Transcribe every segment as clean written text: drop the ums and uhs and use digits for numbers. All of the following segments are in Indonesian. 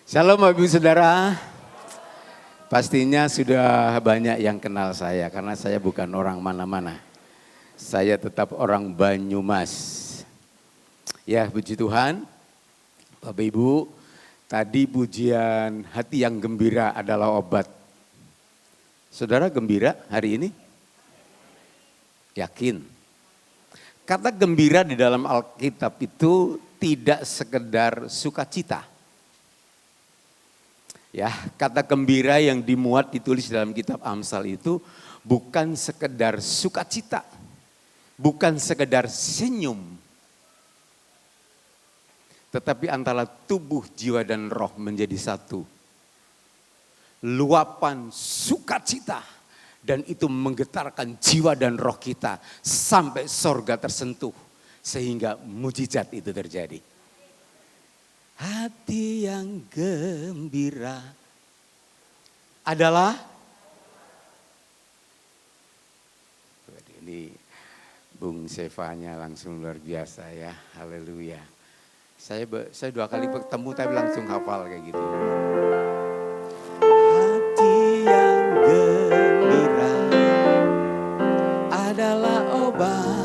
Shalom Bapak Ibu Saudara. Pastinya sudah banyak yang kenal saya karena saya bukan orang mana-mana. Saya tetap orang Banyumas. Ya, puji Tuhan. Bapak Ibu, tadi pujian hati yang gembira adalah obat. Saudara gembira hari ini? Yakin? Kata gembira di dalam Alkitab itu tidak sekedar sukacita. Ya, kata gembira yang dimuat ditulis dalam kitab Amsal itu bukan sekedar sukacita, bukan sekedar senyum, tetapi antara tubuh, jiwa dan roh menjadi satu. Luapan sukacita dan itu menggetarkan jiwa dan roh kita sampai sorga tersentuh sehingga mujizat itu terjadi. Hati yang gembira adalah, ini Bung Sevanya langsung luar biasa ya, haleluya. Saya 2 kali bertemu tapi langsung hafal kayak gitu. Hati yang gembira adalah obat.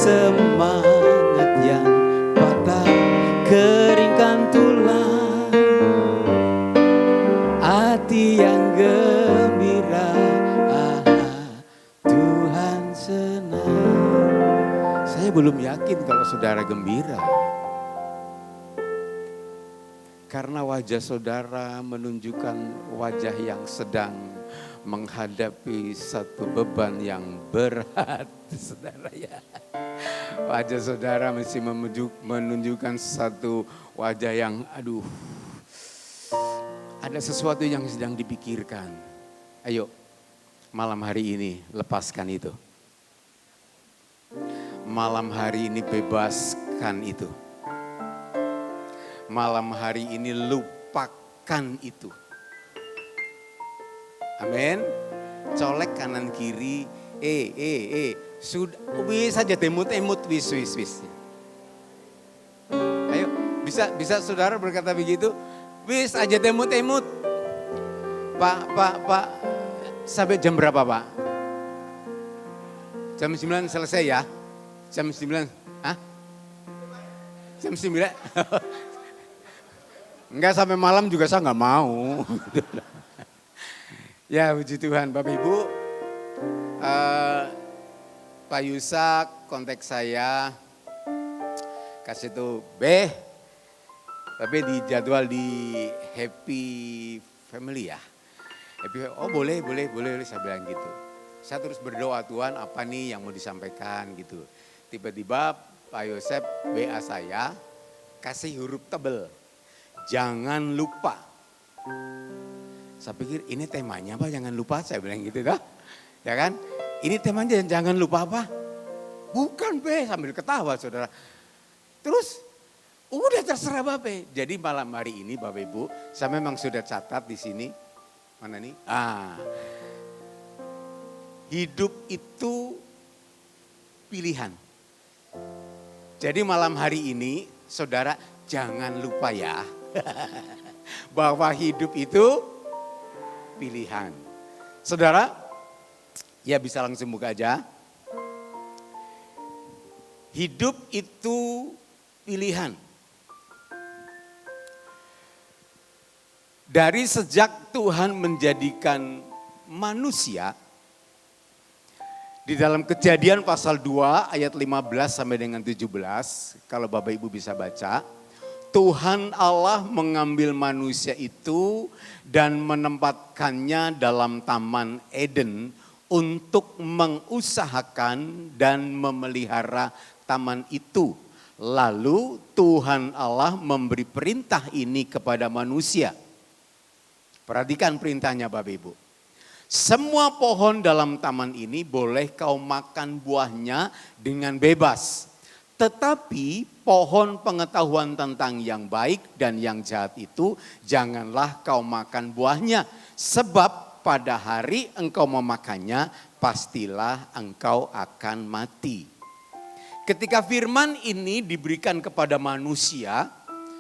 Semangat yang patah keringkan tulang, hati yang gembira, Tuhan senang. Saya belum yakin kalau saudara gembira. Karena wajah saudara menunjukkan wajah yang sedang menghadapi satu beban yang berat, saudara ya. Wajah saudara mesti menunjukkan satu wajah yang ada sesuatu yang sedang dipikirkan. Ayo malam hari ini lepaskan itu. Malam hari ini bebaskan itu. Malam hari ini lupakan itu. Amin. Colek kanan kiri. Sudah, wis saja temut-temut, wis. Ayo, bisa saudara berkata begitu? Wis aja temut-temut. Pak, sampai jam berapa Pak? Jam 9 selesai ya? Jam 9, Jam 9? Enggak sampai malam juga saya enggak mau. Ya puji Tuhan Bapak Ibu. Pak Yusak kontak saya, kasih tuh tapi di jadwal di Happy Family ya. Oh boleh, saya bilang gitu. Saya terus berdoa, Tuhan apa nih yang mau disampaikan gitu. Tiba-tiba Pak Yosep WA saya, kasih huruf tebel, jangan lupa. Saya pikir ini temanya apa, jangan lupa, saya bilang gitu dah. Ya kan? Ini temanya jangan lupa apa? Bukan sambil ketawa saudara. Terus udah terserah Bapak. Jadi malam hari ini Bapak Ibu, saya memang sudah catat di sini. Mana nih? Hidup itu pilihan. Jadi malam hari ini saudara jangan lupa ya. Bahwa hidup itu pilihan. Saudara, ya bisa langsung buka aja. Hidup itu pilihan. Dari sejak Tuhan menjadikan manusia, di dalam Kejadian pasal 2 ayat 15 sampai dengan 17, kalau Bapak Ibu bisa baca, Tuhan Allah mengambil manusia itu dan menempatkannya dalam Taman Eden untuk mengusahakan dan memelihara taman itu. Lalu Tuhan Allah memberi perintah ini kepada manusia. Perhatikan perintahnya Bapak Ibu. Semua pohon dalam taman ini boleh kau makan buahnya dengan bebas. Tetapi pohon pengetahuan tentang yang baik dan yang jahat itu janganlah kau makan buahnya. Sebab pada hari engkau memakannya, pastilah engkau akan mati. Ketika firman ini diberikan kepada manusia,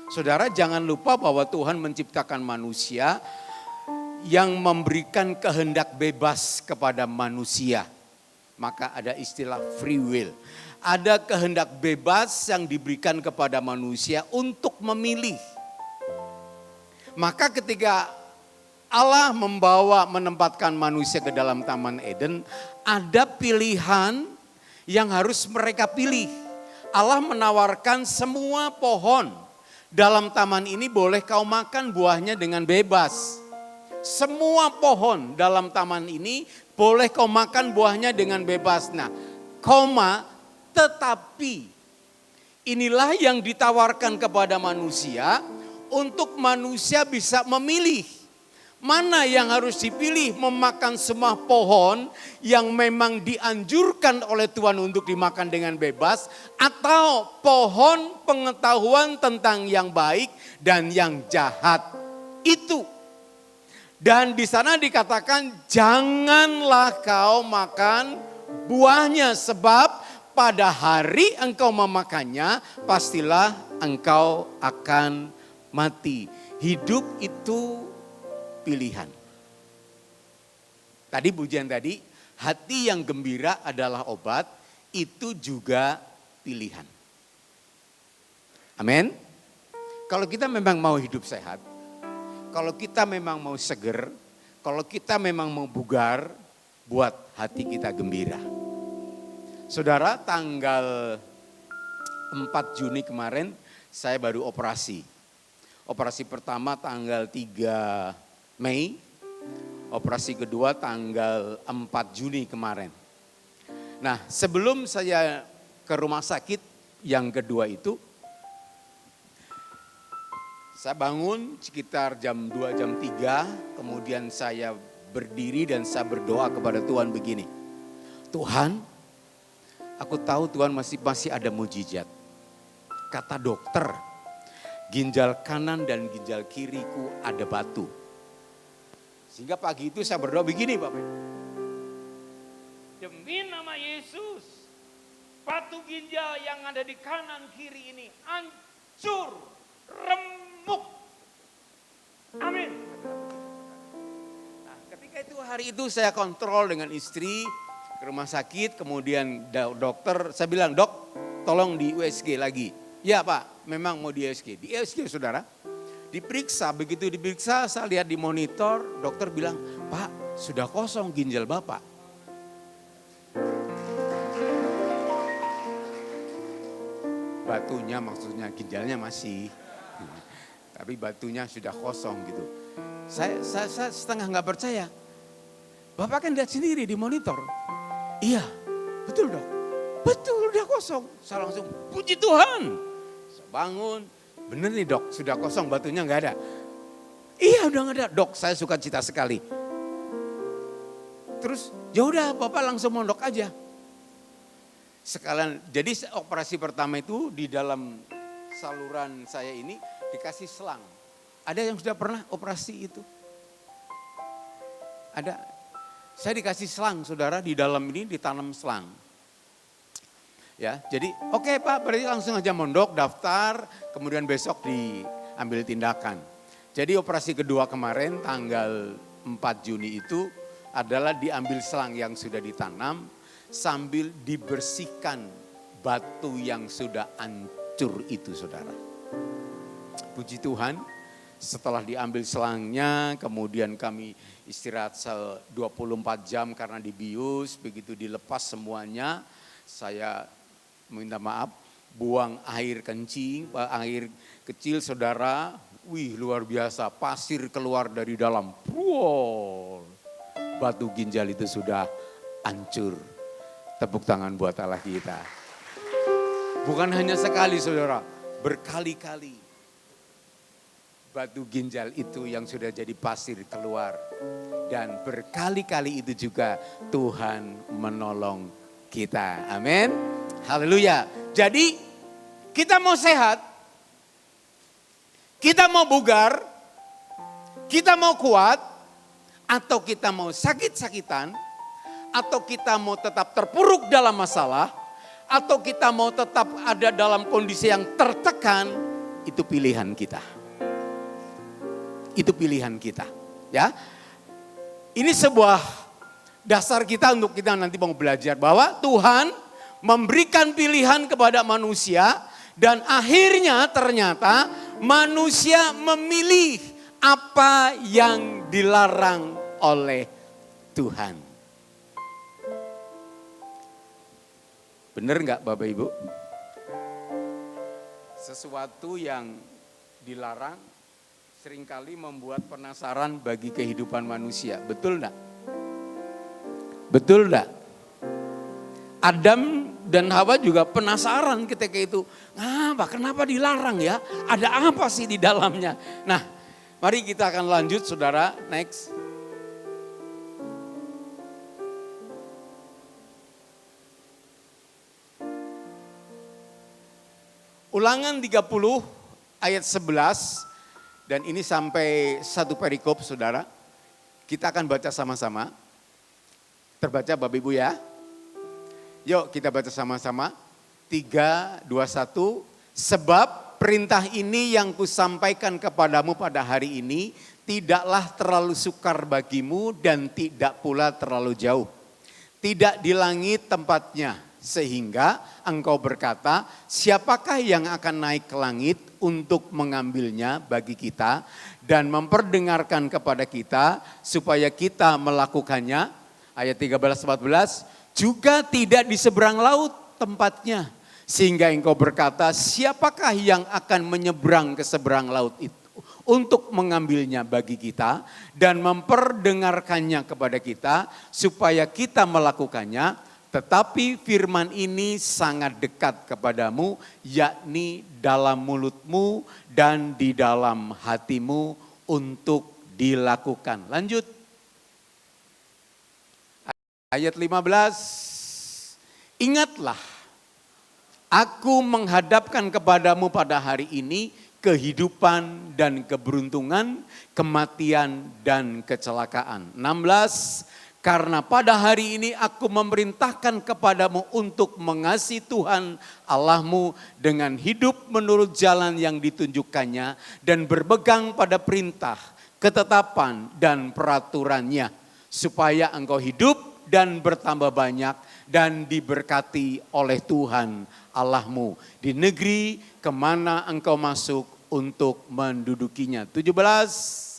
saudara jangan lupa bahwa Tuhan menciptakan manusia yang memberikan kehendak bebas kepada manusia. Maka ada istilah free will. Ada kehendak bebas yang diberikan kepada manusia untuk memilih. Maka ketika Allah menempatkan manusia ke dalam Taman Eden, ada pilihan yang harus mereka pilih. Allah menawarkan semua pohon dalam taman ini boleh kau makan buahnya dengan bebas. Semua pohon dalam taman ini boleh kau makan buahnya dengan bebas. Nah, tetapi inilah yang ditawarkan kepada manusia untuk manusia bisa memilih. Mana yang harus dipilih, memakan semua pohon yang memang dianjurkan oleh Tuhan untuk dimakan dengan bebas, atau pohon pengetahuan tentang yang baik dan yang jahat itu. Dan di sana dikatakan janganlah kau makan buahnya sebab pada hari engkau memakannya pastilah engkau akan mati. Hidup itu pilihan. Tadi pujian tadi, hati yang gembira adalah obat, itu juga pilihan. Amin. Kalau kita memang mau hidup sehat, kalau kita memang mau seger, kalau kita memang mau bugar, buat hati kita gembira. Saudara, tanggal 4 Juni kemarin saya baru operasi. Operasi pertama tanggal 3 Mei, operasi kedua tanggal 4 Juni kemarin. Nah, sebelum saya ke rumah sakit yang kedua itu, saya bangun sekitar jam 2, jam 3, kemudian saya berdiri dan saya berdoa kepada Tuhan begini. Tuhan, aku tahu Tuhan masih ada mujizat. Kata dokter, ginjal kanan dan ginjal kiriku ada batu. Sehingga pagi itu saya berdoa begini Bapak. Demi nama Yesus, batu ginjal yang ada di kanan kiri ini hancur, remuk. Amin. Nah, ketika itu hari itu saya kontrol dengan istri ke rumah sakit, kemudian dokter, saya bilang, dok tolong di USG lagi. Ya Pak, memang mau di USG. Di USG saudara. Diperiksa, begitu diperiksa saya lihat di monitor, dokter bilang, Pak sudah kosong ginjal Bapak. Batunya maksudnya ginjalnya masih, tapi batunya sudah kosong gitu. Saya setengah nggak percaya. Bapak kan lihat sendiri di monitor. Iya, betul dok, betul udah kosong. Saya langsung puji Tuhan. Saya bangun. Bener nih dok, sudah kosong batunya nggak ada. Iya udah nggak ada dok, saya suka cita sekali. Terus ya udah Bapak langsung mondok aja. Sekalian, jadi operasi pertama itu di dalam saluran saya ini dikasih selang. Ada yang sudah pernah operasi itu? Ada. Saya dikasih selang saudara, di dalam ini ditanam selang. Ya, jadi oke Pak, berarti langsung aja mondok, daftar, kemudian besok diambil tindakan. Jadi operasi kedua kemarin tanggal 4 Juni itu adalah diambil selang yang sudah ditanam sambil dibersihkan batu yang sudah hancur itu saudara. Puji Tuhan, setelah diambil selangnya kemudian kami istirahat 24 jam karena dibius, begitu dilepas semuanya saya minta maaf, buang air kencing, air kecil saudara, wih luar biasa, pasir keluar dari dalam. Wow, batu ginjal itu sudah hancur. Tepuk tangan buat Allah kita. Bukan hanya sekali saudara, berkali-kali. Batu ginjal itu yang sudah jadi pasir keluar. Dan berkali-kali itu juga Tuhan menolong kita. Amin. Haleluya. Jadi kita mau sehat, kita mau bugar, kita mau kuat, atau kita mau sakit-sakitan, atau kita mau tetap terpuruk dalam masalah, atau kita mau tetap ada dalam kondisi yang tertekan, itu pilihan kita. Itu pilihan kita, ya. Ini sebuah dasar kita untuk kita nanti mau belajar bahwa Tuhan memberikan pilihan kepada manusia dan akhirnya ternyata manusia memilih apa yang dilarang oleh Tuhan. Benar nggak Bapak Ibu? Sesuatu yang dilarang seringkali membuat penasaran bagi kehidupan manusia. Betul enggak? Betul enggak? Adam dan Hawa juga penasaran ketika itu. Kenapa dilarang ya? Ada apa sih di dalamnya? Nah, mari kita akan lanjut saudara. Next. Ulangan 30 ayat 11 dan ini sampai satu perikop saudara. Kita akan baca sama-sama. Terbaca Bapak Ibu ya. Yuk kita baca sama-sama. 3, 2, 1. Sebab perintah ini yang kusampaikan kepadamu pada hari ini tidaklah terlalu sukar bagimu dan tidak pula terlalu jauh. Tidak di langit tempatnya. Sehingga engkau berkata, siapakah yang akan naik ke langit untuk mengambilnya bagi kita dan memperdengarkan kepada kita supaya kita melakukannya. Ayat 13-14, juga tidak di seberang laut tempatnya. Sehingga engkau berkata, siapakah yang akan menyeberang ke seberang laut itu untuk mengambilnya bagi kita dan memperdengarkannya kepada kita supaya kita melakukannya. Tetapi firman ini sangat dekat kepadamu, yakni dalam mulutmu dan di dalam hatimu untuk dilakukan. Lanjut. Ayat 15. Ingatlah, aku menghadapkan kepadamu pada hari ini kehidupan dan keberuntungan, kematian dan kecelakaan. 16. Karena pada hari ini aku memerintahkan kepadamu untuk mengasihi Tuhan Allahmu dengan hidup menurut jalan yang ditunjukkannya dan berpegang pada perintah, ketetapan dan peraturannya. Supaya engkau hidup dan bertambah banyak dan diberkati oleh Tuhan Allahmu di negeri kemana engkau masuk untuk mendudukinya. 17.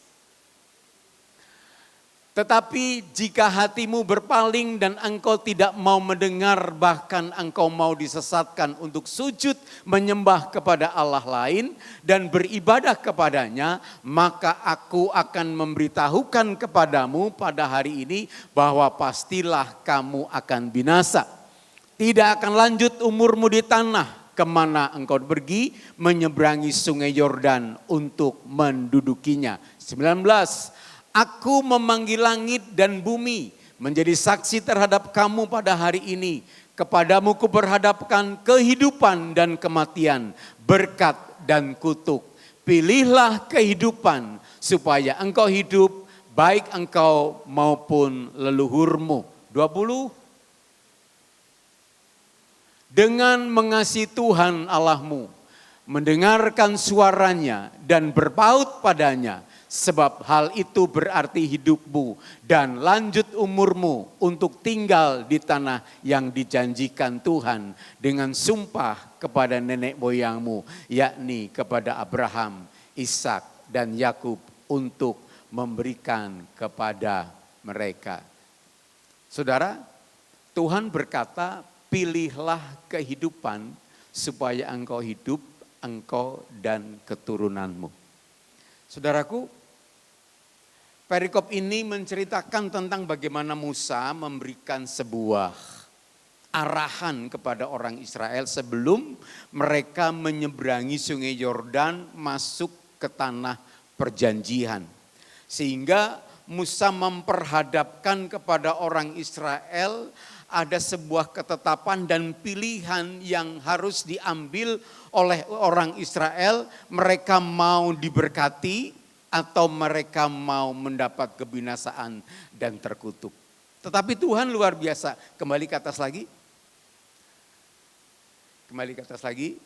Tetapi jika hatimu berpaling dan engkau tidak mau mendengar, bahkan engkau mau disesatkan untuk sujud menyembah kepada Allah lain dan beribadah kepadanya, maka aku akan memberitahukan kepadamu pada hari ini bahwa pastilah kamu akan binasa. Tidak akan lanjut umurmu di tanah kemana engkau pergi menyeberangi sungai Yordan untuk mendudukinya. 19. Aku memanggil langit dan bumi menjadi saksi terhadap kamu pada hari ini. Kepadamu kuperhadapkan kehidupan dan kematian, berkat dan kutuk. Pilihlah kehidupan supaya engkau hidup, baik engkau maupun leluhurmu. 20. Dengan mengasihi Tuhan Allahmu, mendengarkan suaranya dan berpaut padanya. Sebab hal itu berarti hidupmu dan lanjut umurmu untuk tinggal di tanah yang dijanjikan Tuhan dengan sumpah kepada nenek moyangmu, yakni kepada Abraham, Ishak dan Yakub untuk memberikan kepada mereka. Saudara, Tuhan berkata, pilihlah kehidupan supaya engkau hidup, engkau dan keturunanmu. Saudaraku, perikop ini menceritakan tentang bagaimana Musa memberikan sebuah arahan kepada orang Israel sebelum mereka menyeberangi sungai Yordan masuk ke tanah perjanjian. Sehingga Musa memperhadapkan kepada orang Israel ada sebuah ketetapan dan pilihan yang harus diambil oleh orang Israel. Mereka mau diberkati atau mereka mau mendapat kebinasaan dan terkutuk. Tetapi Tuhan luar biasa. Kembali ke atas lagi. Kembali ke atas lagi.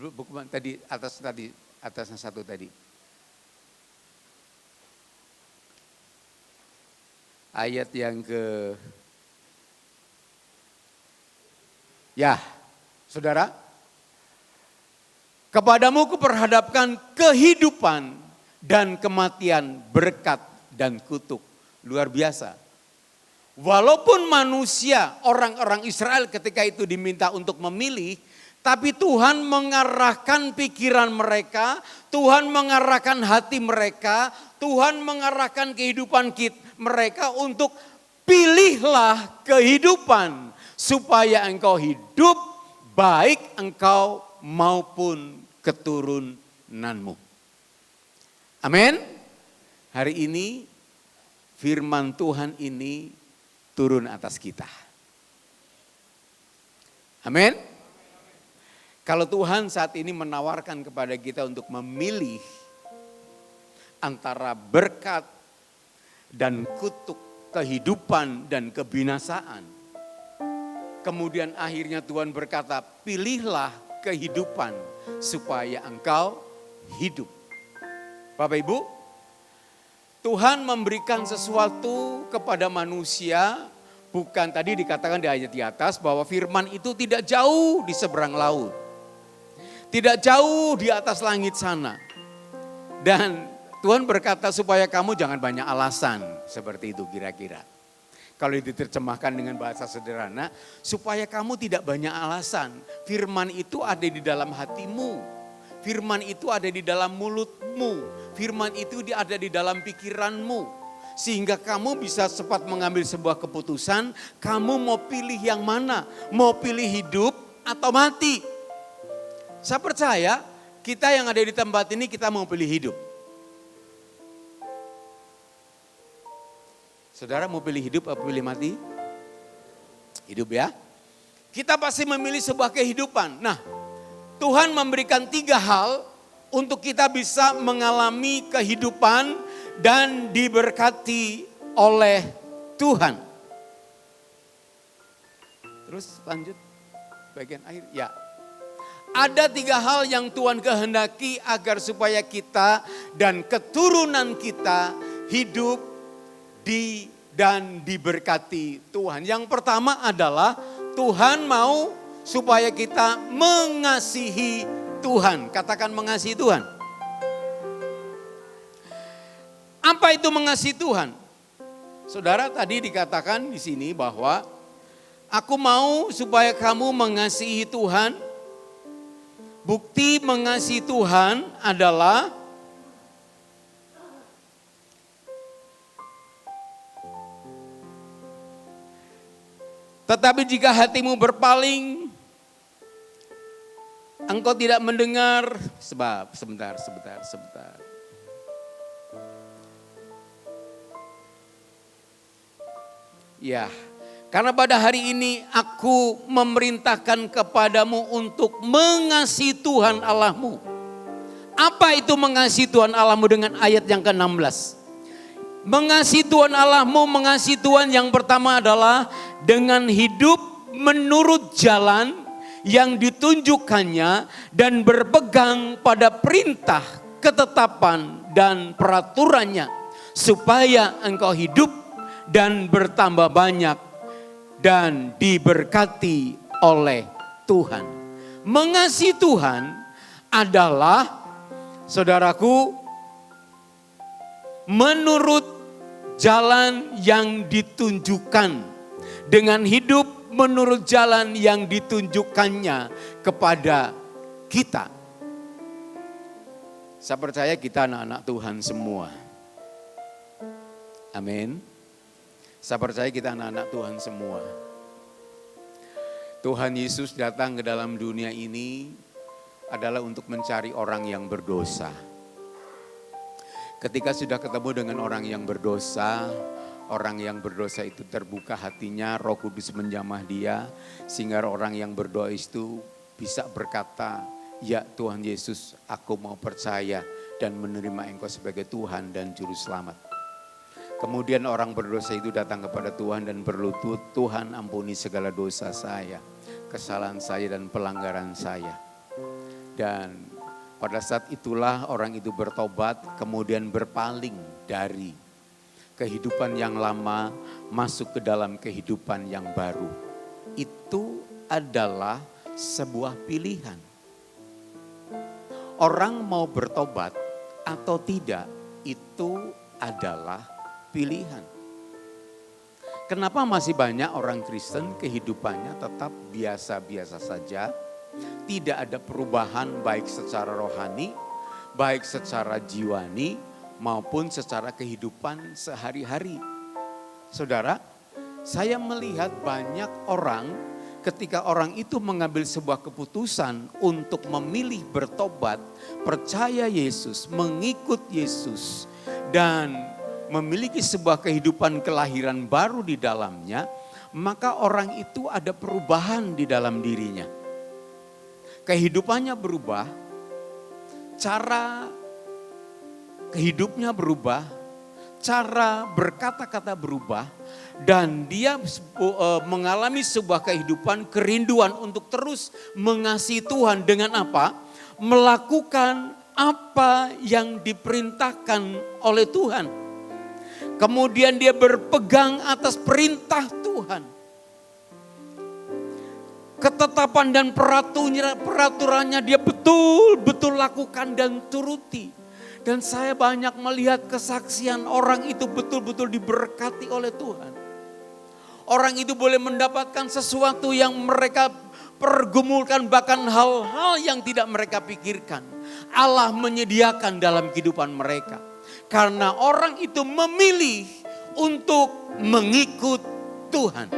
Buku tadi atasnya satu tadi. Ayat yang ya, saudara. Kepadamu kuperhadapkan kehidupan dan kematian, berkat dan kutuk. Luar biasa. Walaupun manusia, orang-orang Israel ketika itu diminta untuk memilih, tapi Tuhan mengarahkan pikiran mereka, Tuhan mengarahkan hati mereka, Tuhan mengarahkan kehidupan mereka untuk pilihlah kehidupan supaya engkau hidup baik engkau maupun keturunanmu. Amin. Hari ini firman Tuhan ini turun atas kita. Amin. Kalau Tuhan saat ini menawarkan kepada kita untuk memilih antara berkat dan kutuk, kehidupan dan kebinasaan. Kemudian akhirnya Tuhan berkata, pilihlah kehidupan supaya engkau hidup. Bapak Ibu, Tuhan memberikan sesuatu kepada manusia, bukan tadi dikatakan di ayat di atas bahwa firman itu tidak jauh di seberang laut. Tidak jauh di atas langit sana. Dan Tuhan berkata supaya kamu jangan banyak alasan. Seperti itu kira-kira. Kalau diterjemahkan dengan bahasa sederhana. Supaya kamu tidak banyak alasan. Firman itu ada di dalam hatimu. Firman itu ada di dalam mulutmu. Firman itu ada di dalam pikiranmu. Sehingga kamu bisa cepat mengambil sebuah keputusan. Kamu mau pilih yang mana? Mau pilih hidup atau mati? Saya percaya kita yang ada di tempat ini kita mau pilih hidup. Saudara mau pilih hidup atau pilih mati? Hidup ya. Kita pasti memilih sebuah kehidupan. Nah, Tuhan memberikan 3 hal untuk kita bisa mengalami kehidupan dan diberkati oleh Tuhan. Terus lanjut bagian akhir. Ya. Ada 3 hal yang Tuhan kehendaki agar supaya kita dan keturunan kita hidup dan diberkati Tuhan. Yang pertama adalah Tuhan mau supaya kita mengasihi Tuhan. Katakan mengasihi Tuhan. Apa itu mengasihi Tuhan? Saudara tadi dikatakan di sini bahwa aku mau supaya kamu mengasihi Tuhan. Bukti mengasihi Tuhan adalah tetapi jika hatimu berpaling, engkau tidak mendengar, sebab sebentar. Ya. Karena pada hari ini aku memerintahkan kepadamu untuk mengasihi Tuhan Allahmu. Apa itu mengasihi Tuhan Allahmu dengan ayat yang ke-16? Mengasihi Tuhan Allahmu, mengasihi Tuhan yang pertama adalah dengan hidup menurut jalan yang ditunjukkannya dan berpegang pada perintah, ketetapan dan peraturannya. Supaya engkau hidup dan bertambah banyak dan diberkati oleh Tuhan. Mengasihi Tuhan adalah, saudaraku, menurut jalan yang ditunjukkan. Dengan hidup menurut jalan yang ditunjukkannya kepada kita. Saya percaya kita anak-anak Tuhan semua. Amin. Saya percaya kita anak-anak Tuhan semua. Tuhan Yesus datang ke dalam dunia ini adalah untuk mencari orang yang berdosa. Ketika sudah ketemu dengan orang yang berdosa, Orang yang berdosa itu terbuka hatinya, Roh Kudus menjamah dia, sehingga orang yang berdoa itu bisa berkata, ya Tuhan Yesus, aku mau percaya dan menerima Engkau sebagai Tuhan dan Juru Selamat. Kemudian orang berdosa itu datang kepada Tuhan dan berlutut, Tuhan ampuni segala dosa saya, kesalahan saya dan pelanggaran saya. Dan pada saat itulah orang itu bertobat, kemudian berpaling dari kehidupan yang lama masuk ke dalam kehidupan yang baru. Itu adalah sebuah pilihan. Orang mau bertobat atau tidak, itu adalah pilihan. Kenapa masih banyak orang Kristen kehidupannya tetap biasa-biasa saja, tidak ada perubahan baik secara rohani, baik secara jiwani, maupun secara kehidupan sehari-hari. Saudara, saya melihat banyak orang ketika orang itu mengambil sebuah keputusan untuk memilih bertobat, percaya Yesus, mengikut Yesus, dan memiliki sebuah kehidupan kelahiran baru di dalamnya, maka orang itu ada perubahan di dalam dirinya. Kehidupannya berubah, cara hidupnya berubah, cara berkata-kata berubah, dan dia mengalami sebuah kehidupan kerinduan untuk terus mengasihi Tuhan dengan apa? Melakukan apa yang diperintahkan oleh Tuhan. Kemudian dia berpegang atas perintah Tuhan. Ketetapan dan peraturannya dia betul-betul lakukan dan turuti. Dan saya banyak melihat kesaksian orang itu betul-betul diberkati oleh Tuhan. Orang itu boleh mendapatkan sesuatu yang mereka pergumulkan, bahkan hal-hal yang tidak mereka pikirkan. Allah menyediakan dalam kehidupan mereka. Karena orang itu memilih untuk mengikut Tuhan.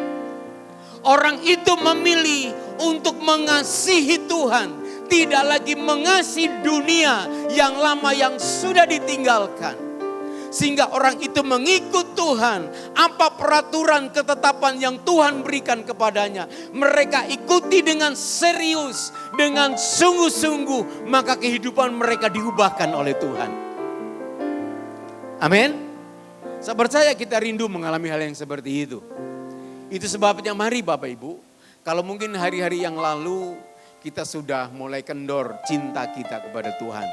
Orang itu memilih untuk mengasihi Tuhan. Tidak lagi mengasihi dunia yang lama yang sudah ditinggalkan. Sehingga orang itu mengikut Tuhan. Apa peraturan ketetapan yang Tuhan berikan kepadanya. Mereka ikuti dengan serius, dengan sungguh-sungguh. Maka kehidupan mereka diubahkan oleh Tuhan. Amin. Saya percaya kita rindu mengalami hal yang seperti itu. Itu sebabnya mari Bapak Ibu. Kalau mungkin hari-hari yang lalu kita sudah mulai kendor cinta kita kepada Tuhan.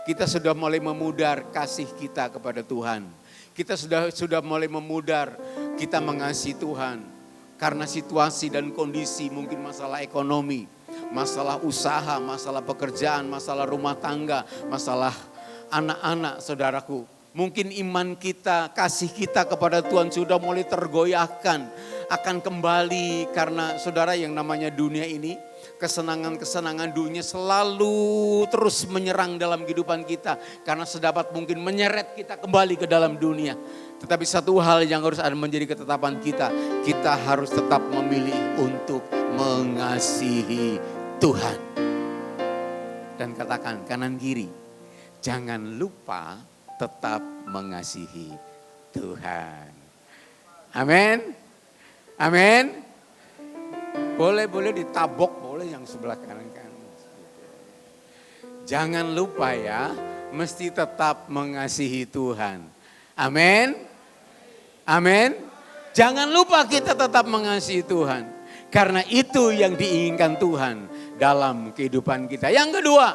Kita sudah mulai memudar kasih kita kepada Tuhan. Kita sudah mulai memudar kita mengasihi Tuhan. Karena situasi dan kondisi, mungkin masalah ekonomi, masalah usaha, masalah pekerjaan, masalah rumah tangga, masalah anak-anak saudaraku. Mungkin iman kita, kasih kita kepada Tuhan sudah mulai tergoyahkan. Akan kembali karena saudara yang namanya dunia ini, kesenangan-kesenangan dunia selalu terus menyerang dalam kehidupan kita. Karena sedapat mungkin menyeret kita kembali ke dalam dunia. Tetapi satu hal yang harus ada menjadi ketetapan kita. Kita harus tetap memilih untuk mengasihi Tuhan. Dan katakan kanan kiri, jangan lupa tetap mengasihi Tuhan. Amin. Amin. Boleh ditabok, boleh yang sebelah kanan. Jangan lupa ya, mesti tetap mengasihi Tuhan. Amin. Amin. Jangan lupa kita tetap mengasihi Tuhan. Karena itu yang diinginkan Tuhan dalam kehidupan kita. Yang kedua,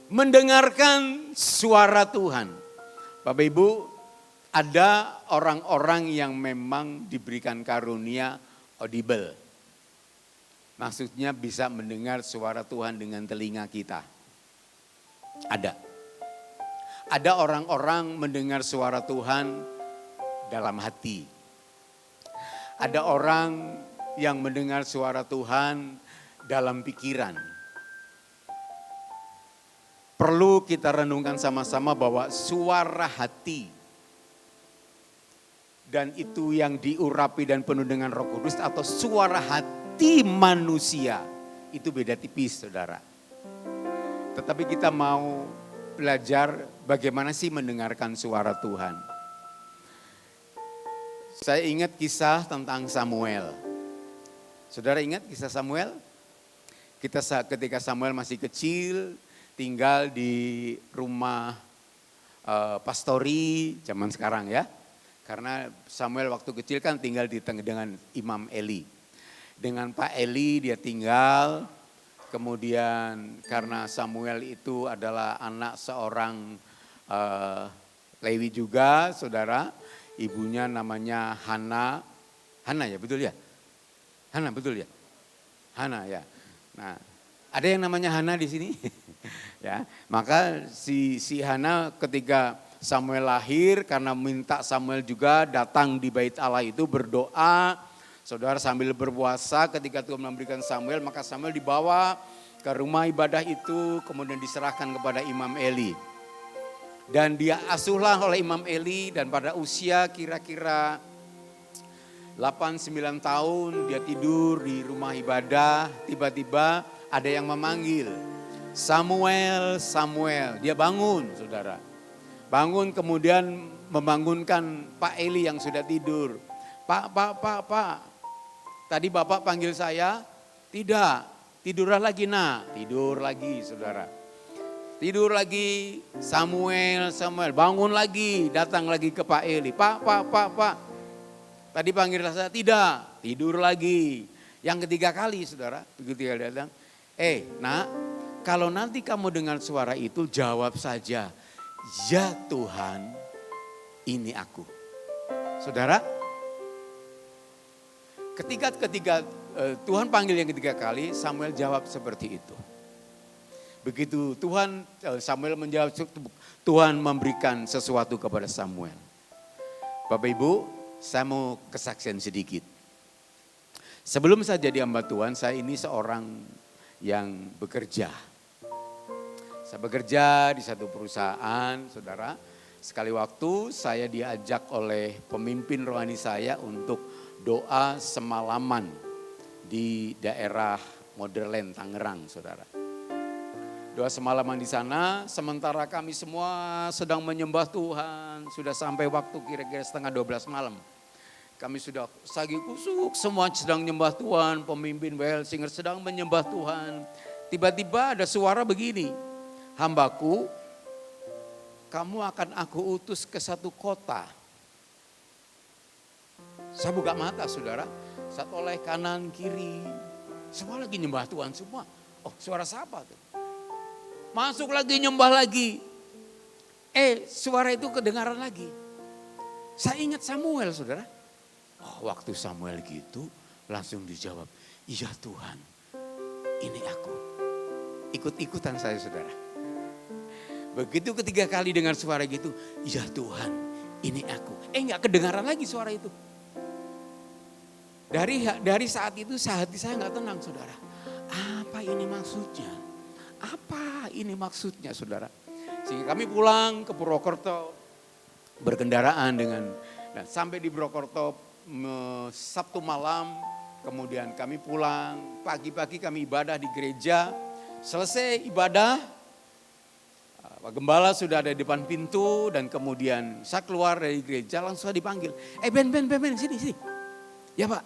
mendengarkan suara Tuhan. Bapak Ibu, ada orang-orang yang memang diberikan karunia audible. Maksudnya bisa mendengar suara Tuhan dengan telinga kita. Ada. Ada orang-orang mendengar suara Tuhan dalam hati. Ada orang yang mendengar suara Tuhan dalam pikiran. Perlu kita renungkan sama-sama bahwa suara hati dan itu yang diurapi dan penuh dengan Roh Kudus atau suara hati manusia itu beda tipis saudara. Tetapi kita mau belajar bagaimana sih mendengarkan suara Tuhan. Saya ingat kisah tentang Samuel. Saudara ingat kisah Samuel? Ketika Samuel masih kecil, tinggal di rumah pastori zaman sekarang ya. Karena Samuel waktu kecil kan tinggal di tengah dengan Imam Eli. Dengan Pak Eli dia tinggal, kemudian karena Samuel itu adalah anak seorang Lewi juga, saudara. Ibunya namanya Hana. Hana ya, betul ya? Hana, betul ya? Hana ya. Nah, ada yang namanya Hana di sini? Ya, maka si Hana ketika Samuel lahir, karena minta Samuel juga datang di bait Allah itu berdoa. Saudara sambil berpuasa ketika Tuhan memberikan Samuel, maka Samuel dibawa ke rumah ibadah itu, kemudian diserahkan kepada Imam Eli. Dan dia asuhlah oleh Imam Eli, dan pada usia kira-kira 8-9 tahun dia tidur di rumah ibadah, tiba-tiba ada yang memanggil, Samuel, Samuel. Dia bangun, saudara. Bangun kemudian membangunkan Pak Eli yang sudah tidur. Pak. Tadi Bapak panggil saya? Tidak, tidurlah lagi nak. Tidur lagi, saudara. Tidur lagi, Samuel, bangun lagi, datang lagi ke Pak Eli. Pak. Tadi panggil saya, tidak, tidur lagi. Yang ketiga kali, saudara, begitu dia datang. Nak, kalau nanti kamu dengar suara itu, jawab saja, ya Tuhan, ini aku. Saudara, ketika Tuhan panggil yang ketiga kali, Samuel jawab seperti itu. Begitu Samuel menjawab, Tuhan memberikan sesuatu kepada Samuel. Bapak Ibu, saya mau kesaksian sedikit. Sebelum saya jadi hamba Tuhan, saya ini seorang yang bekerja. Saya bekerja di satu perusahaan, saudara. Sekali waktu saya diajak oleh pemimpin rohani saya untuk doa semalaman di daerah Moderland, Tangerang, saudara. Doa semalaman di sana, sementara kami semua sedang menyembah Tuhan. Sudah sampai waktu kira-kira setengah 12 malam. Kami sudah sagi kusuk, semua sedang menyembah Tuhan. Pemimpin WL Singer sedang menyembah Tuhan. Tiba-tiba ada suara begini. Hambaku, kamu akan aku utus ke satu kota. Saya buka mata, saudara. Saya toleh kanan, kiri. Semua lagi nyembah Tuhan semua. Oh, suara siapa tuh? Masuk lagi, nyembah lagi. Suara itu kedengaran lagi. Saya ingat Samuel, saudara. Oh, waktu Samuel gitu langsung dijawab, iya Tuhan, ini aku. Ikut-ikutan saya, saudara. Begitu ketiga kali dengar suara gitu, iya Tuhan, ini aku. Enggak kedengaran lagi suara itu. Dari saat itu hati saya enggak tenang, saudara. Apa ini maksudnya? Apa ini maksudnya, saudara? Sehingga kami pulang ke Purwokerto berkendaraan dan sampai di Purwokerto Sabtu malam, kemudian kami pulang, pagi-pagi kami ibadah di gereja. Selesai ibadah, Pak Gembala sudah ada di depan pintu dan kemudian saya keluar dari gereja langsung dipanggil. Ben, sini. Ya Pak,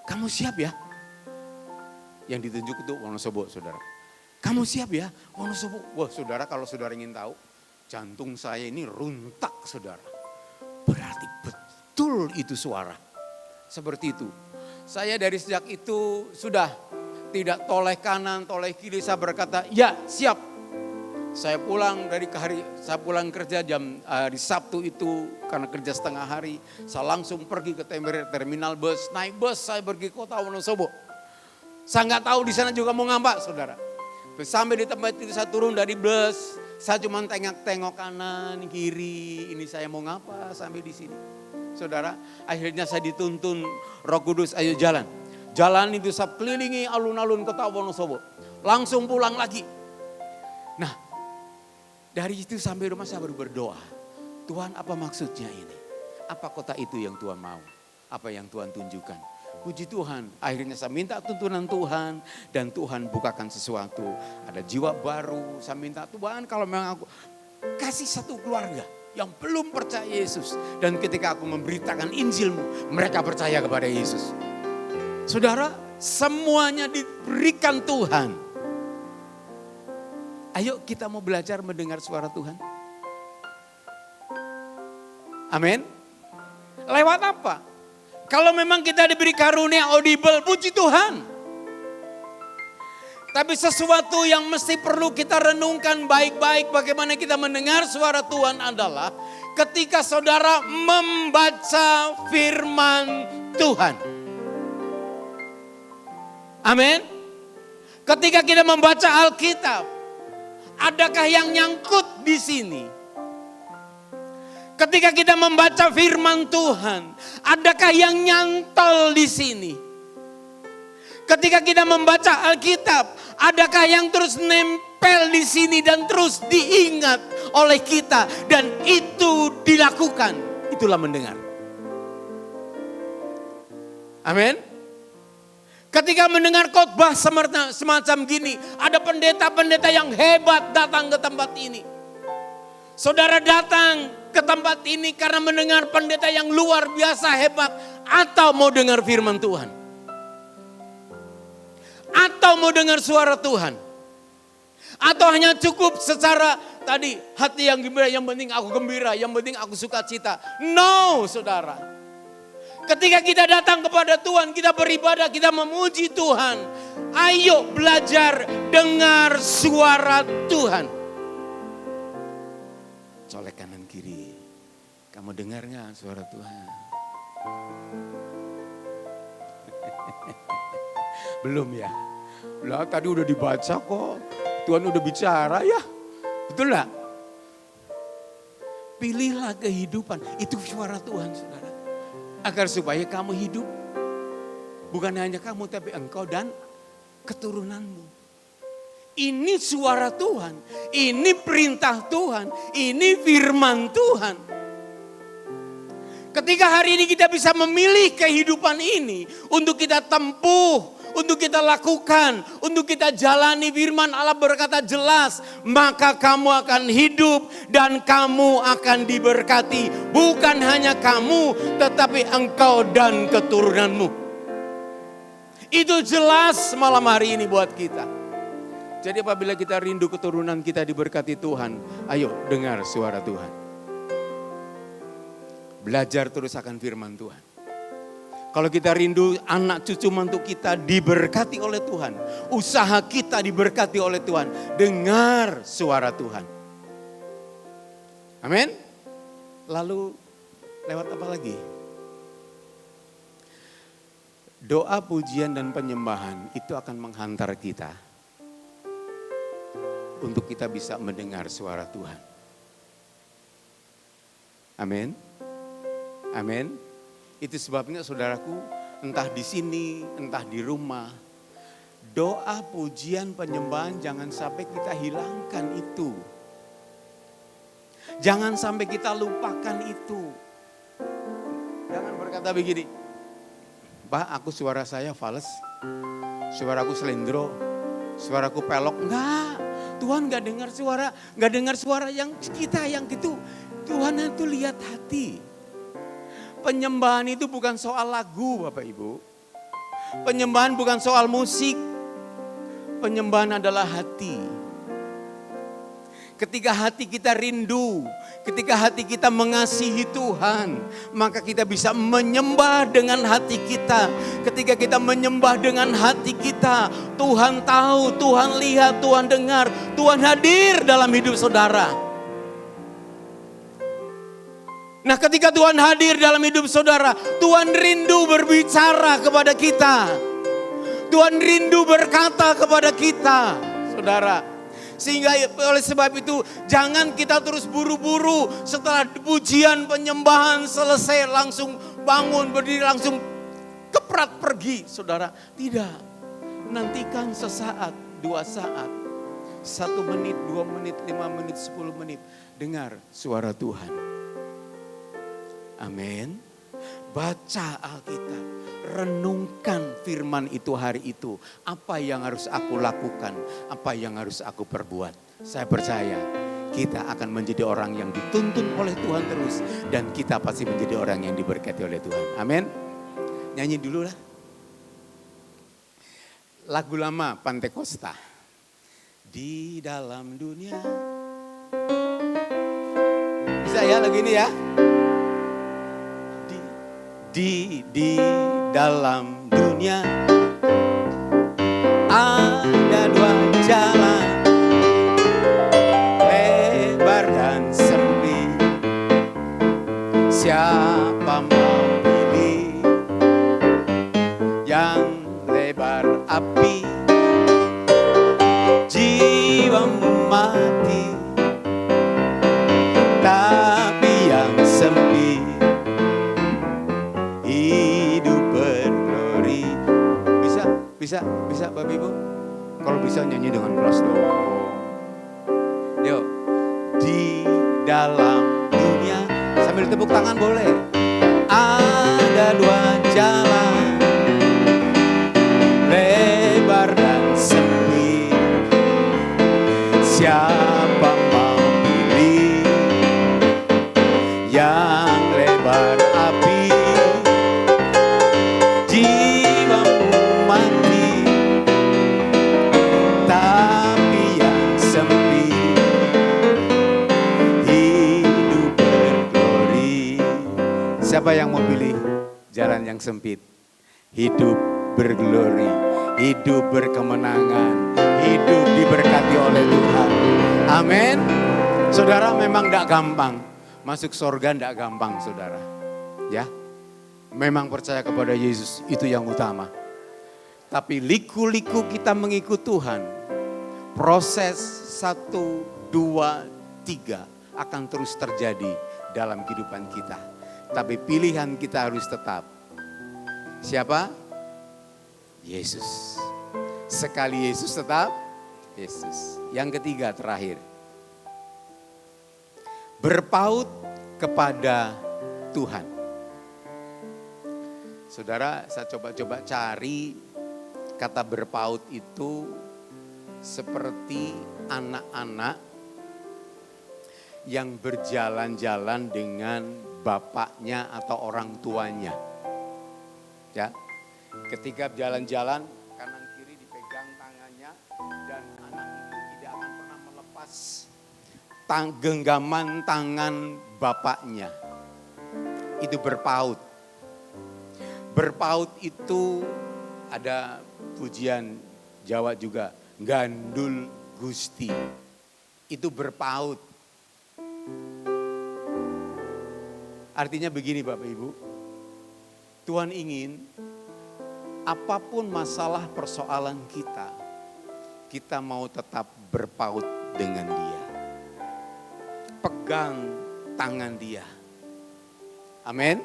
kamu siap ya? Yang ditunjuk itu Wonosobo, saudara. Kamu siap ya, Wonosobo? Wah, saudara, kalau saudara ingin tahu, jantung saya ini runtak, saudara. Berarti betul itu suara. Seperti itu. Saya dari sejak itu sudah tidak toleh kanan, toleh kiri, saya berkata, ya siap. Saya pulang saya pulang kerja di Sabtu itu, karena kerja setengah hari. Saya langsung pergi ke terminal bus, naik bus, saya pergi ke kota Wonosobo. Saya nggak tahu di sana juga mau ngapa, saudara. Sampai di tempat itu saya turun dari bus, saya cuma tengok kanan, kiri, ini saya mau ngapa sampai di sini. Saudara, akhirnya saya dituntun Roh Kudus, ayo jalan. Jalan itu saya kelilingi alun-alun kota Wonosobo, langsung pulang lagi. Nah, dari itu sampai rumah saya baru berdoa, Tuhan apa maksudnya ini? Apa kota itu yang Tuhan mau? Apa yang Tuhan tunjukkan? Puji Tuhan, akhirnya saya minta tuntunan Tuhan dan Tuhan bukakan sesuatu. Ada jiwa baru, saya minta Tuhan kalau memang aku kasih satu keluarga. yang belum percaya Yesus. Dan ketika aku memberitakan Injilmu, mereka percaya kepada Yesus. Saudara, semuanya diberikan Tuhan. Ayo kita mau belajar mendengar suara Tuhan. Amin. Lewat apa? Kalau memang kita diberi karunia audible, puji Tuhan. Tapi sesuatu yang mesti perlu kita renungkan baik-baik bagaimana kita mendengar suara Tuhan adalah ketika saudara membaca firman Tuhan. Amin. Ketika kita membaca Alkitab, adakah yang nyangkut di sini? Ketika kita membaca firman Tuhan, adakah yang nyantol di sini? Ketika kita membaca Alkitab, adakah yang terus nempel di sini dan terus diingat oleh kita dan itu dilakukan? Itulah mendengar. Amin. Ketika mendengar khotbah semacam gini, ada pendeta-pendeta yang hebat datang ke tempat ini. Saudara datang ke tempat ini karena mendengar pendeta yang luar biasa hebat atau mau dengar firman Tuhan? Atau mau dengar suara Tuhan? Atau hanya cukup secara tadi hati yang gembira, yang penting aku gembira, yang penting aku sukacita. No, saudara. Ketika kita datang kepada Tuhan, kita beribadah, kita memuji Tuhan. Ayo belajar dengar suara Tuhan. Colek kanan kiri. Kamu dengar gak suara Tuhan? Belum ya? Lah tadi udah dibaca kok. Tuhan udah bicara ya. Betul gak? Pilihlah kehidupan. Itu suara Tuhan, saudara. Agar supaya kamu hidup. Bukan hanya kamu tapi engkau dan keturunanmu. Ini suara Tuhan. Ini perintah Tuhan. Ini firman Tuhan. Ketika hari ini kita bisa memilih kehidupan ini untuk kita tempuh, untuk kita lakukan, untuk kita jalani firman Allah berkata jelas, maka kamu akan hidup dan kamu akan diberkati. Bukan hanya kamu, tetapi engkau dan keturunanmu. Itu jelas malam hari ini buat kita. Jadi apabila kita rindu keturunan kita diberkati Tuhan, ayo dengar suara Tuhan. Belajar terus akan firman Tuhan. Kalau kita rindu anak cucu mantu kita diberkati oleh Tuhan. Usaha kita diberkati oleh Tuhan. Dengar suara Tuhan. Amin. Lalu lewat apa lagi? Doa, pujian dan penyembahan itu akan menghantar kita. Untuk kita bisa mendengar suara Tuhan. Amin. Amin. Itu sebabnya saudaraku, entah di sini, entah di rumah, doa, pujian, penyembahan jangan sampai kita hilangkan itu. Jangan sampai kita lupakan itu. Jangan berkata begini, Pak, aku suara saya fals, suaraku selendro, suaraku pelok. Enggak, Tuhan enggak dengar suara yang kita yang gitu. Tuhan itu lihat hati. Penyembahan itu bukan soal lagu Bapak Ibu. Penyembahan bukan soal musik. Penyembahan adalah hati. Ketika hati kita rindu, ketika hati kita mengasihi Tuhan, maka kita bisa menyembah dengan hati kita. Ketika kita menyembah dengan hati kita, Tuhan tahu, Tuhan lihat, Tuhan dengar, Tuhan hadir dalam hidup saudara. Nah, ketika Tuhan hadir dalam hidup saudara, Tuhan rindu berbicara kepada kita. Tuhan rindu berkata kepada kita, saudara. Sehingga oleh sebab itu jangan kita terus buru-buru setelah pujian penyembahan selesai langsung bangun berdiri langsung keprat pergi, saudara. Tidak, nantikan sesaat, 2 saat, 1 menit, 2 menit, 5 menit, 10 menit. Dengar suara Tuhan. Amin. Baca Alkitab, renungkan firman itu hari itu. Apa yang harus aku lakukan, apa yang harus aku perbuat. Saya percaya kita akan menjadi orang yang dituntun oleh Tuhan terus. Dan kita pasti menjadi orang yang diberkati oleh Tuhan. Amin. Nyanyi dulu lah. Lagu lama Pantekosta. Di dalam dunia. Bisa ya lagu ini ya? Di dalam dunia ada dua jalan, lebar dan sempit. Siapa mau pilih yang lebar api? Jiwamu mati, tapi yang sempit hidup berglori. Bisa Bapak Ibu? Kalau bisa nyanyi dengan keras dong. Yuk. Di dalam dunia, sambil tepuk tangan boleh. Ada dua jalan, lebar dan sempit. Siapa mau pilih yang lebar api? Jiwamu mati, tapi yang sempit hidup berglori. Siapa yang mau pilih jalan yang sempit? Hidup berglori, hidup berkemenangan, hidup diberkati oleh Tuhan. Amin. Saudara, memang tidak gampang. Masuk surga tidak gampang, saudara. Ya, memang percaya kepada Yesus itu yang utama. Tapi liku-liku kita mengikut Tuhan, proses 1, 2, 3 akan terus terjadi dalam kehidupan kita. Tapi pilihan kita harus tetap. Siapa? Yesus. Sekali Yesus tetap Yesus. Yang ketiga terakhir. Berpaut kepada Tuhan. Saudara, saya coba cari kata berpaut itu seperti anak-anak yang berjalan-jalan dengan bapaknya atau orang tuanya. Ya. Ketika jalan-jalan, kanan kiri dipegang tangannya dan anak itu tidak akan pernah melepas genggaman tangan bapaknya. Itu berpaut. Berpaut itu ada pujian Jawa juga, gandul gusti. Itu berpaut. Artinya begini Bapak Ibu, Tuhan ingin apapun masalah persoalan kita mau tetap berpaut dengan Dia. Pegang tangan Dia. Amin.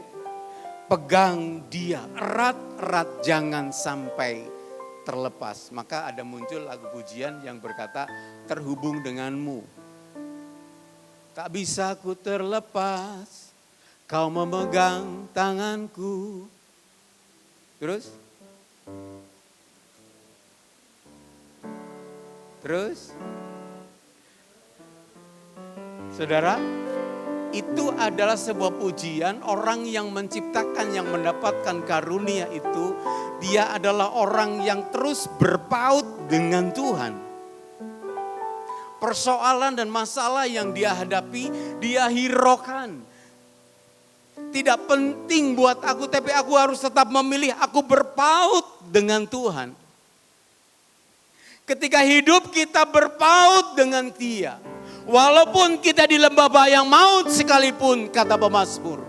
Pegang Dia erat-erat, jangan sampai terlepas. Maka ada muncul lagu pujian yang berkata, terhubung denganmu. Tak bisa ku terlepas, kau memegang tanganku. Terus? Saudara, itu adalah sebuah pujian. Orang yang menciptakan, yang mendapatkan karunia itu, dia adalah orang yang terus berpaut dengan Tuhan. Persoalan dan masalah yang dia hadapi, dia hiraukan. Tidak penting buat aku, tapi aku harus tetap memilih, aku berpaut dengan Tuhan. Ketika hidup kita berpaut dengan Dia. Walaupun kita di lembah bayang maut sekalipun, kata pemazmur,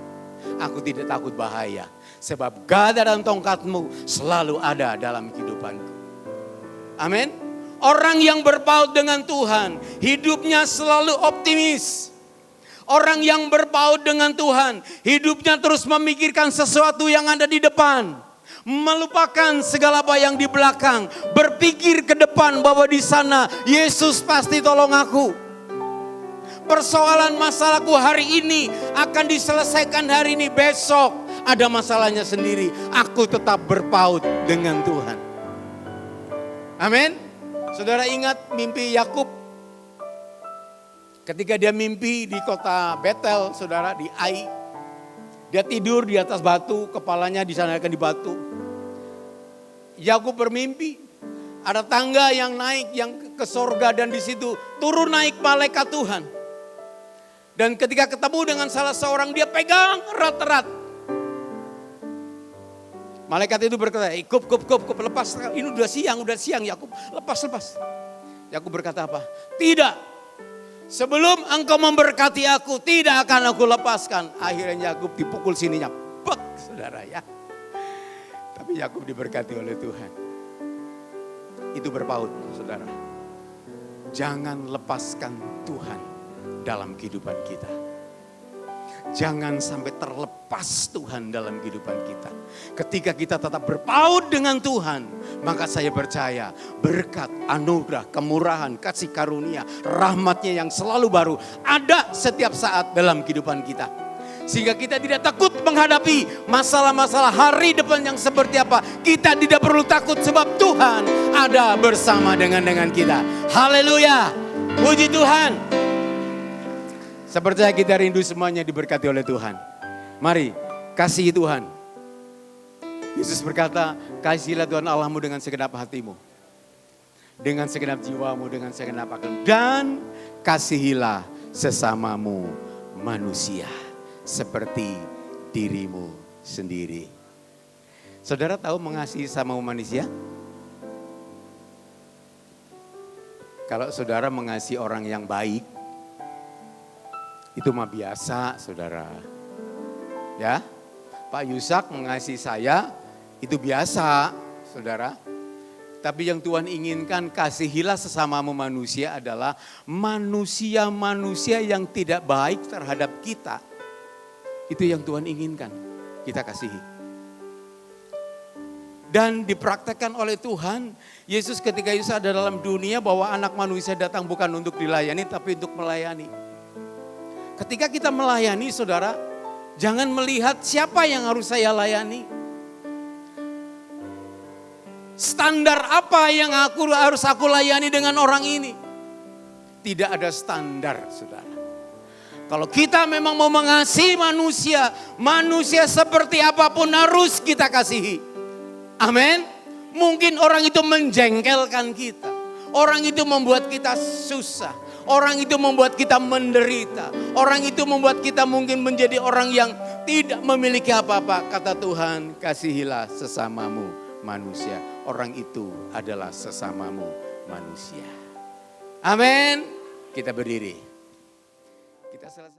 aku tidak takut bahaya. Sebab gada dan tongkatmu selalu ada dalam kehidupanku. Amin. Orang yang berpaut dengan Tuhan, hidupnya selalu optimis. Orang yang berpaut dengan Tuhan, hidupnya terus memikirkan sesuatu yang ada di depan. Melupakan segala apa yang di belakang. Berpikir ke depan bahwa di sana Yesus pasti tolong aku. Persoalan masalahku hari ini akan diselesaikan hari ini, besok ada masalahnya sendiri. Aku tetap berpaut dengan Tuhan. Amin. Saudara ingat mimpi Yakub Ketika dia mimpi di kota Betel, saudara, di Ai. Dia tidur di atas batu, kepalanya disandarkan di batu. Yakub bermimpi, ada tangga yang naik yang ke sorga dan di situ turun naik malaikat Tuhan. Dan ketika ketemu dengan salah seorang, dia pegang erat-erat. Malaikat itu berkata, Yakub, lepas, ini udah siang Yakub, lepas. Yakub berkata apa? Tidak, sebelum engkau memberkati aku, tidak akan aku lepaskan. Akhirnya Yakub dipukul sininya, bek, saudara ya. Tapi Yakub diberkati oleh Tuhan. Itu berpaut, saudara. Jangan lepaskan Tuhan dalam kehidupan kita. Jangan sampai terlepas Tuhan dalam kehidupan kita. Ketika kita tetap berpaut dengan Tuhan, maka saya percaya berkat, anugerah, kemurahan, kasih karunia, rahmatnya yang selalu baru ada setiap saat dalam kehidupan kita. Sehingga kita tidak takut menghadapi masalah-masalah hari depan yang seperti apa. Kita tidak perlu takut sebab Tuhan ada bersama dengan kita. Haleluya, puji Tuhan. Sepertinya kita rindu semuanya diberkati oleh Tuhan. Mari kasihi Tuhan. Yesus berkata, kasihilah Tuhan Allahmu dengan segenap hatimu. Dengan segenap jiwamu, dengan segenap akalmu. Dan kasihilah sesamamu manusia. Seperti dirimu sendiri. Saudara tahu mengasihi sesama manusia? Kalau saudara mengasihi orang yang baik, itu mah biasa, saudara. Ya, Pak Yusak mengasihi saya, itu biasa, saudara. Tapi yang Tuhan inginkan, kasihilah sesamamu manusia adalah manusia-manusia yang tidak baik terhadap kita. Itu yang Tuhan inginkan, kita kasihi. Dan dipraktekkan oleh Tuhan, Yesus ketika Yesus ada dalam dunia bahwa anak manusia datang bukan untuk dilayani tapi untuk melayani. Ketika kita melayani, saudara, jangan melihat siapa yang harus saya layani. Standar apa yang harus aku layani dengan orang ini? Tidak ada standar, saudara. Kalau kita memang mau mengasihi manusia, manusia seperti apapun harus kita kasihi. Amin. Mungkin orang itu menjengkelkan kita. Orang itu membuat kita susah. Orang itu membuat kita menderita. Orang itu membuat kita mungkin menjadi orang yang tidak memiliki apa-apa. Kata Tuhan, kasihilah sesamamu manusia. Orang itu adalah sesamamu manusia. Amin. Kita berdiri. Kita selesai.